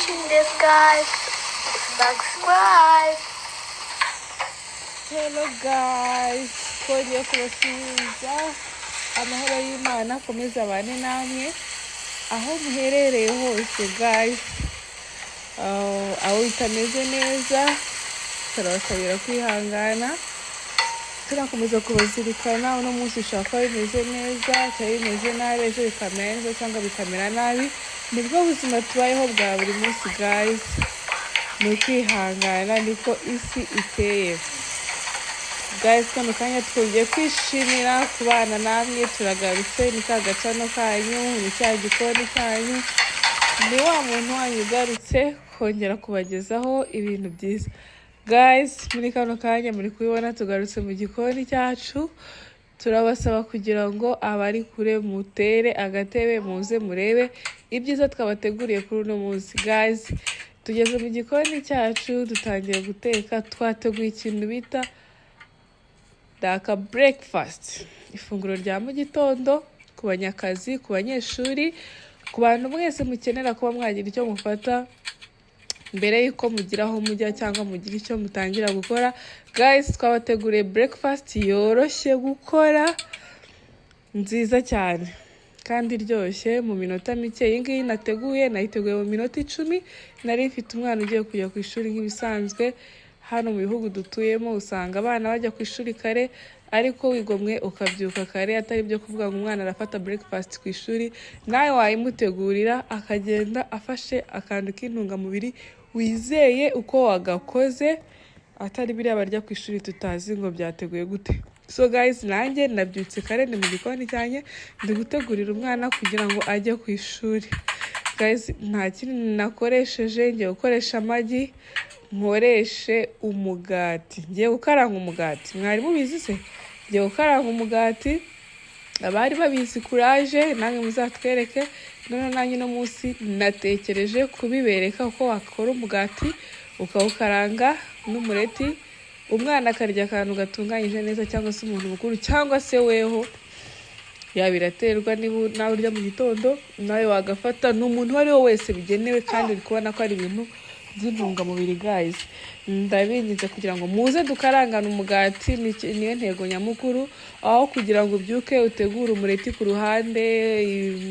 watching this, guys. Subscribe. Hello guys, twongeye kubasuhuza. Amahoro y'Imana akomeze abane namwe aho muherereye hose guys. Aho bitameze neza turabasabira kwihangana, turakomeza kubazirikana. Uno munsi ushaka ko bimeze neza cyangwa bimeze nabi, ejo bikamera neza cyangwa bikamera nabi. Nibwo buzima tubayeho bwa buri munsi guys. Ni ukwihangana, niko isi iteye guys. Kano kanya twongeye kwishimira kubana namwe, turagarutse. Ni ka gacano kanyu, ni cya gikoni cyanyu, ni wa muntu wanyu ugarutse kongera kubagezaho ibintu byiza guys. Muri kano kanya muri kubibona tugarutse mu gikoni cyacu. Turabasaba kugira ngo abari kure mutere agatebe muze murebe ibyiza twabateguriye kuri uno munsi guys. Tugeze mu gikoni cyacu, dutangiye guteka. Twateguye ikintu bita daka breakfast, ifunguro rya mu gitondo ku banyakazi, ku banyeshuri, ku bantu mwese mukenera kuba mwagira icyo mufata mbere yuko mugira aho mujya cyangwa mugira icyo mutangira gukora guys. Twabateguriye breakfast yoroshye gukora, nziza cyane kandi iryoshye mu minota mike. Iyi ngiyi nayiteguye mu minota 10. Nari mfite umwana ugiye kujya ku ishuri nk'ibisanzwe. Hano mu bihugu dutuyemo usanga abana bajya ku ishuri kare, ariko wigomwe ukabyuka kare. Atari byo kuvuga ngo umwana arafata breakfast ku ishuri, nawe wayimutegurira akagenda afashe akantu k'intungamubiri wizeye uko wagakoze, atari biriya barya ku ishuri tutazi ngo byateguye gute. So guys, nanjye nabyutse kare, ni mu gikoni cyanjye ndi gutegurira umwana kugira ngo ajye ku ishuri guys. Nta kintu nakoresheje, ngiye gukoresha amagi, nkoreshe umugati. Ngiye gukaranga umugati. Mwari mubizi se? Ngiye gukaranga umugati. Abari babizi courage, nange muzatwereke. None nanjye no munsi natekereje kubibereka uko wakora umugati ukawukaranga n'umureti. Umwana akarya akantu gatunganyije neza, cyangwa se umuntu mukuru, cyangwa se weho yabiraterwa. Niba nawe urya mu gitondo nawe wagafata. N'umuntu wari we wese bigenewe, kandi uri kubona ko ari ibintu by'intungamubiri guys. Ndabinginze kugira ngo muze dukarangane umugati, niyo ntego nyamukuru. Aho kugira ngo ubyuke utegure umureti ku ruhande,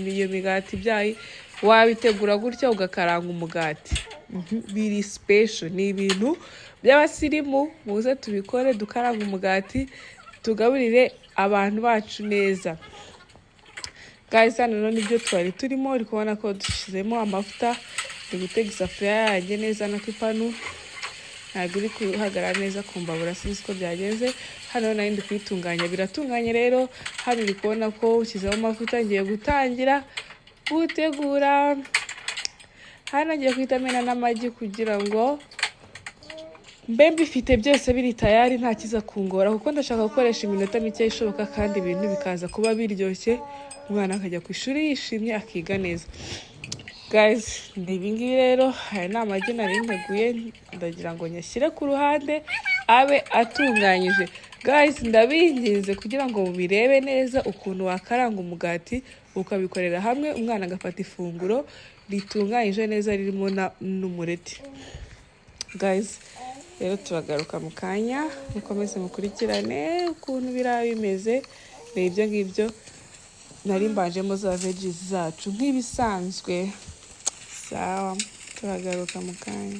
iyo migati byayi wabitegura gutya ugakaranga umugati. Biri special, ni ibintu by'abasirimu. Muze tubikore, dukaranga umugati, tugaburire abantu bacu neza guys. Hano nibyo twari turimo. Uri kubona ko dushyizemo amavuta. Ndi gutega isafuriya yanjye neza na kw'ipanu, ntabwo iri kuhagarara neza ku mbabura, sinzi ko byagenze. Hano nari ndi kuyitunganya, biratunganye rero. Hano uri kubona ko ushyizemo amavuta. Ngiye gutangira gutegura. Hano ngiye guhita mena n'amagi kugira ngo mbe mbifite byose biri tayari, nta kiza kungora, kuko ndashaka gukoresha iminota mike ishoboka kandi ibintu bikaza kuba biryoshye. Umwana akajya ku ishuri yishimye, akiga neza guys. Ibingibi rero aya ni amagi nari nteguye, ndagira ngo nyashyire ku ruhande abe atunganyije guys. Ndabinginze kugira ngo mubirebe neza ukuntu wakaranga umugati ukabikorera hamwe, umwana agafata ifunguro ritunganyije neza ririmo n'umureti guys. Rero turagaruka mu kanya, mukomeze mukurikirane ukuntu biraba bimeze. Ni ibyo ngibyo nari mbanjemo za veggies zacu nk'ibisanzwe. Sawa, turagaruka mu kanya.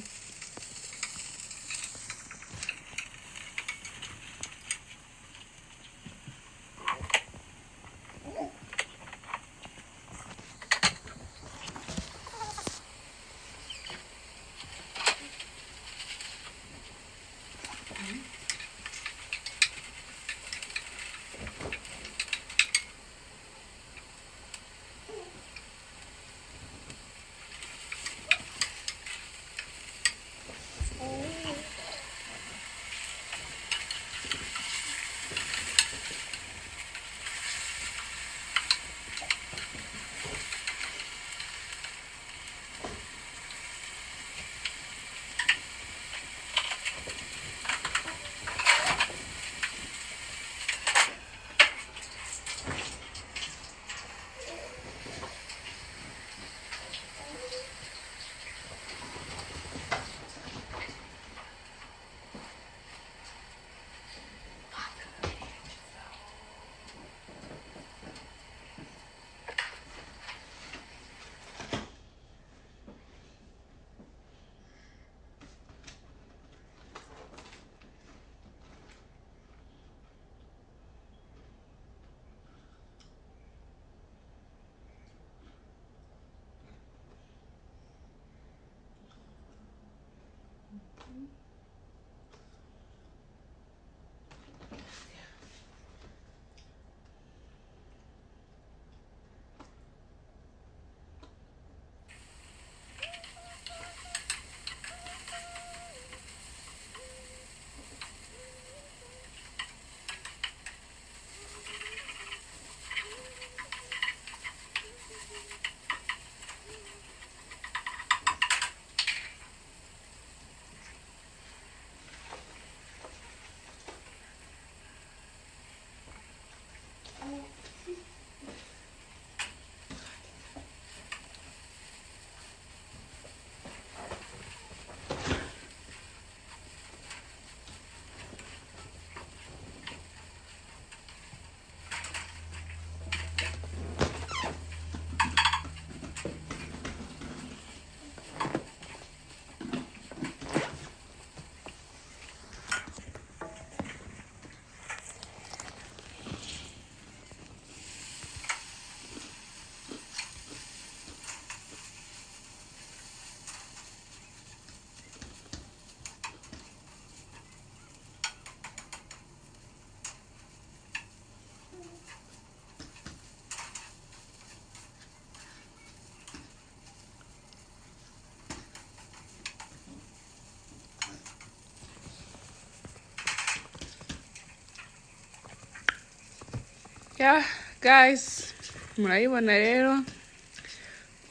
Yeah, guys, murayibona rero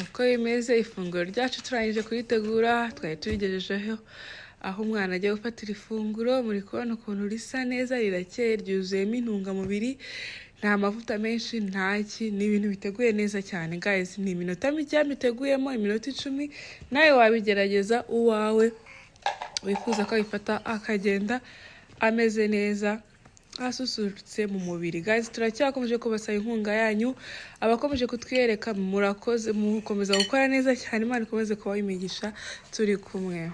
uko bimeze. Ifunguro ryacu turangije kuritegura, twari turigejejeho aho umwana agiye gufatira ifunguro. Muri kubona ukuntu risa neza, rirakeye, ryuzuyemo intungamubiri, nta mavuta menshi, ntaki, ni ibintu biteguye neza cyane. Guys, ni iminota mike biteguyemo, iminota 10. Nawe wabigerageza uwawe wifuza ko abifata akagenda ameze neza, asusurutse mu mubiri. Guys, turacyakomeje kubasaba inkunga yanyu, abakomeje kutwiyereka murakoze, mukomeza gukora neza cyane. Imana ikomeze kubaha imigisha, turi kumwe.